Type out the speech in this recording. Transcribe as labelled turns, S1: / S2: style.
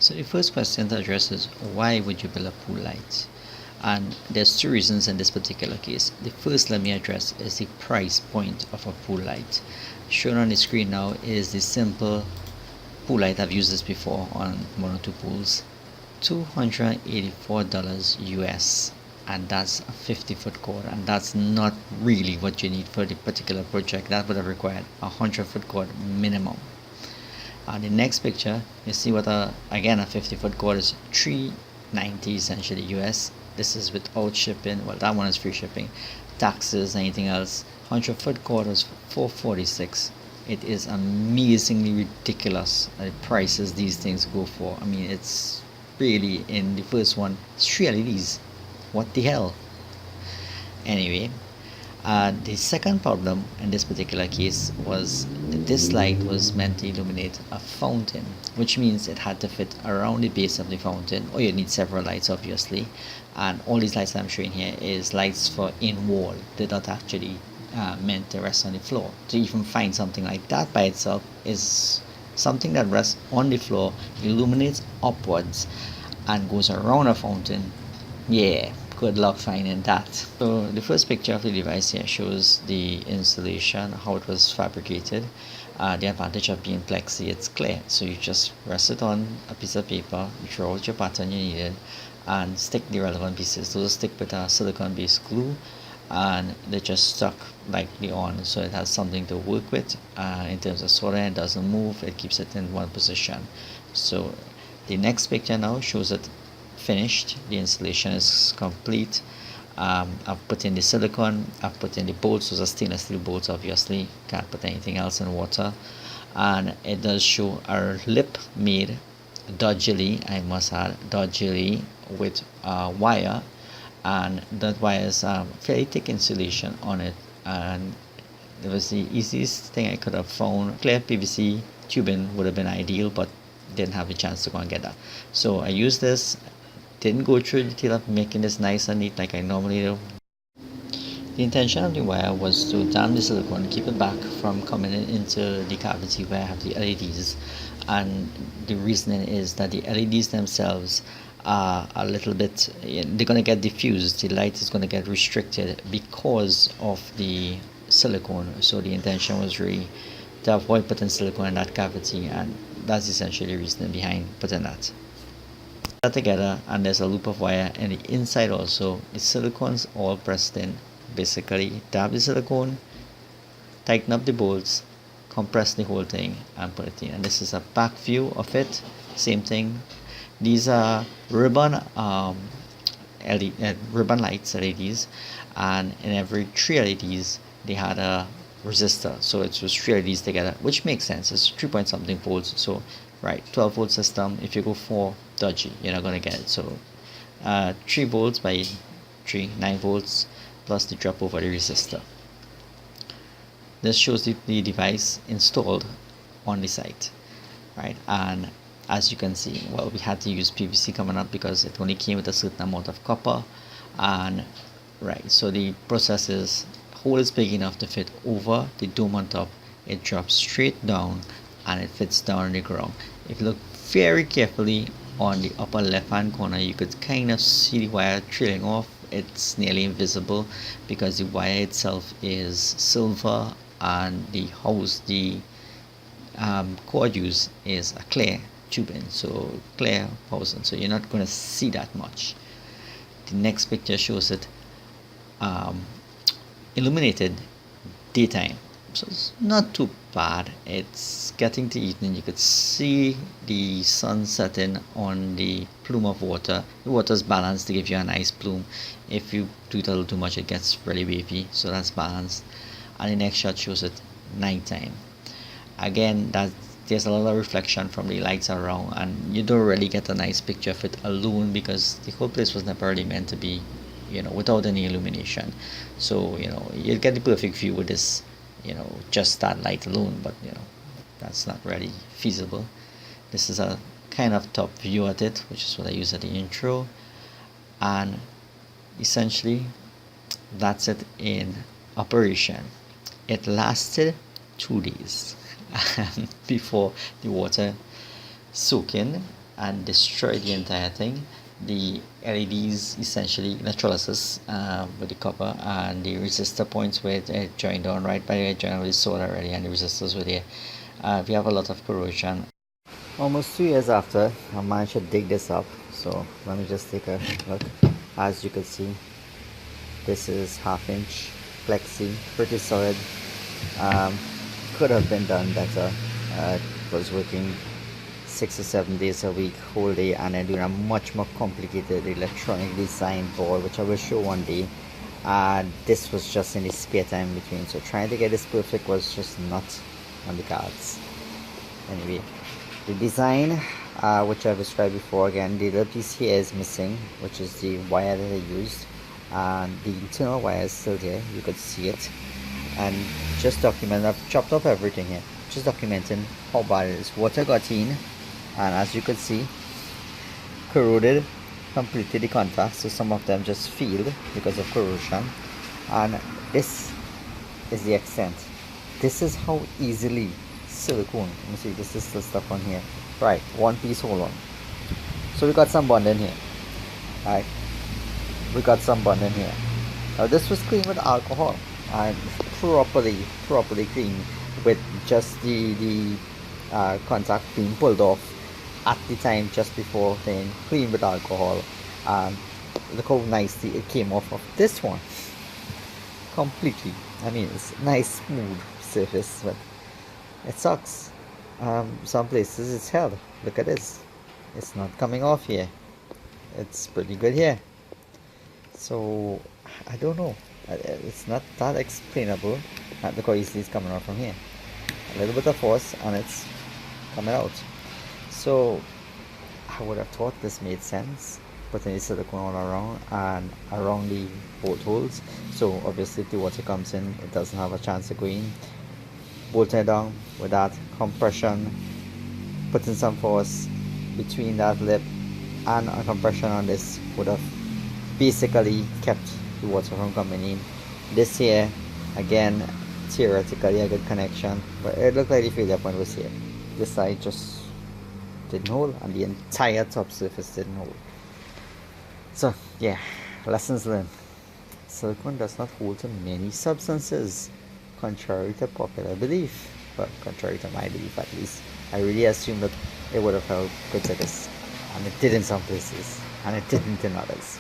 S1: So the first question to address is, why would you build a pool light? And there's two reasons in this particular case. The first, let me address, is the price point of a pool light. Shown on the screen now is the simple pool light. I've used this before on one or two pools. $284 US, and that's a 50-foot cord, and that's not really what you need for the particular project. That would have required a 100-foot cord minimum. The next picture, you see what again a 50-foot cord is $390 essentially US. This is without shipping. Well, that one is free shipping, taxes, anything else. 100-foot cord is $446. It is amazingly ridiculous the prices these things go for. I mean, it's really, in the first one, it's 3 LEDs. What the hell? Anyway, the second problem in this particular case was that this light was meant to illuminate a fountain, which means it had to fit around the base of the fountain, or you need several lights obviously. And all these lights I'm showing here is lights for in wall. They're not actually meant to rest on the floor. To even find something like that by itself is something that rests on the floor, illuminates upwards, and goes around a fountain. Yeah, good luck finding that. So the first picture of the device here shows the installation, how it was fabricated. The advantage of being plexi, it's clear, so you just rest it on a piece of paper, you draw out your pattern you needed, and stick the relevant pieces. Those stick with a silicone based glue, and they just stuck lightly on, so it has something to work with. In terms of solder, it doesn't move, it keeps it in one position. So the next picture now shows it finished. The installation is complete. I've put in the silicone, I've put in the bolts. Those are stainless steel bolts, obviously can't put anything else in water. And it does show a lip made dodgily, I must add, dodgily, with wire, and that wire is fairly thick insulation on it, and it was the easiest thing I could have found. Clear PVC tubing would have been ideal, but didn't have the chance to go and get that. So I used this, didn't go through the detail of making this nice and neat like I normally do. The intention of the wire was to dam the silicone, keep it back from coming into the cavity where I have the LEDs. And the reasoning is that the LEDs themselves are a little bit, they're going to get diffused. The light is going to get restricted because of the silicone. So the intention was really to avoid putting silicone in that cavity, and that's essentially the reason behind putting that together. And there's a loop of wire and the inside also. The silicone's all pressed in. Basically, dab the silicone, tighten up the bolts, compress the whole thing, and put it in. And this is a back view of it. Same thing. These are ribbon ribbon lights, LEDs, and in every 3 LEDs they had a resistor, so it was 3 LEDs together, which makes sense. It's 3 point something volts, so right, 12 volt system. If you go 4 dodgy, you're not going to get it. So 3 volts by 3, 9 volts, plus the drop over the resistor. This shows the device installed on the site, right? And as you can see, well, we had to use PVC coming up because it only came with a certain amount of copper. And right, so the process is, hole is big enough to fit over the dome on top. It drops straight down and it fits down on the ground. If you look very carefully on the upper left hand corner, you could kind of see the wire trailing off. It's nearly invisible because the wire itself is silver, and the hose, the cord use is a clear tubing, so clear housing, so you're not going to see that much. The next picture shows it illuminated daytime, so it's not too bad. It's getting to evening. You could see the sun setting on the plume of water. The water is balanced to give you a nice plume. If you do it a little too much, it gets really wavy, so that's balanced. And the next shot shows it nighttime. Again, there's a lot of reflection from the lights around, and you don't really get a nice picture of it alone because the whole place was never really meant to be, without any illumination. So you'll get the perfect view with this, just that light alone, but that's not really feasible. This is a kind of top view at it, which is what I use at the intro, and essentially that's it in operation. It lasted 2 days before the water soak in and destroyed the entire thing. The LEDs essentially electrolysis with the copper, and the resistor points where it joined on right by the joint with the solar already, and the resistors were there. We have a lot of corrosion. Almost 2 years after, I managed to dig this up. So let me just take a look. As you can see, this is 1/2 inch plexi, pretty solid. um, could have been done better. It was working 6 or 7 days a week, whole day, and then doing a much more complicated electronic design board, which I will show one day. This was just in the spare time in between, so trying to get this perfect was just not on the cards. Anyway, the design, which I've described before, again, the little piece here is missing, which is the wire that I used, and the internal wire is still there, you could see it. And just document, I've chopped up everything here, just documenting how bad it is. Water got in, and as you can see, corroded completely the contacts, so some of them just failed because of corrosion. And this is the extent. This is how easily silicone, let me see, this is still stuff on here, right? One piece, hold on. So we got some bond in here, right? We got some bond in here. Now this was cleaned with alcohol and properly cleaned, with just the contact being pulled off at the time just before, then cleaned with alcohol. Look how nicely it came off of this one completely. I mean, it's nice smooth surface, but it sucks. Some places it's held. Look at this, it's not coming off here. It's pretty good here. So I don't know, it's not that explainable. Look how easily it's coming out from here. A little bit of force and it's coming out. So I would have thought this made sense, putting the silicone all around and around the bolt holes, so obviously if the water comes in, it doesn't have a chance of going. Bolting it down with that compression, putting some force between that lip, and a compression on this would have basically kept the water from coming in. This here, again, theoretically a good connection, but it looked like the failure point was here. This side just didn't hold, and the entire top surface didn't hold. So yeah, lessons learned. Silicone does not hold to many substances, contrary to popular belief. But contrary to my belief, at least. I really assumed that it would have held good to this, and it did in some places, and it didn't in others.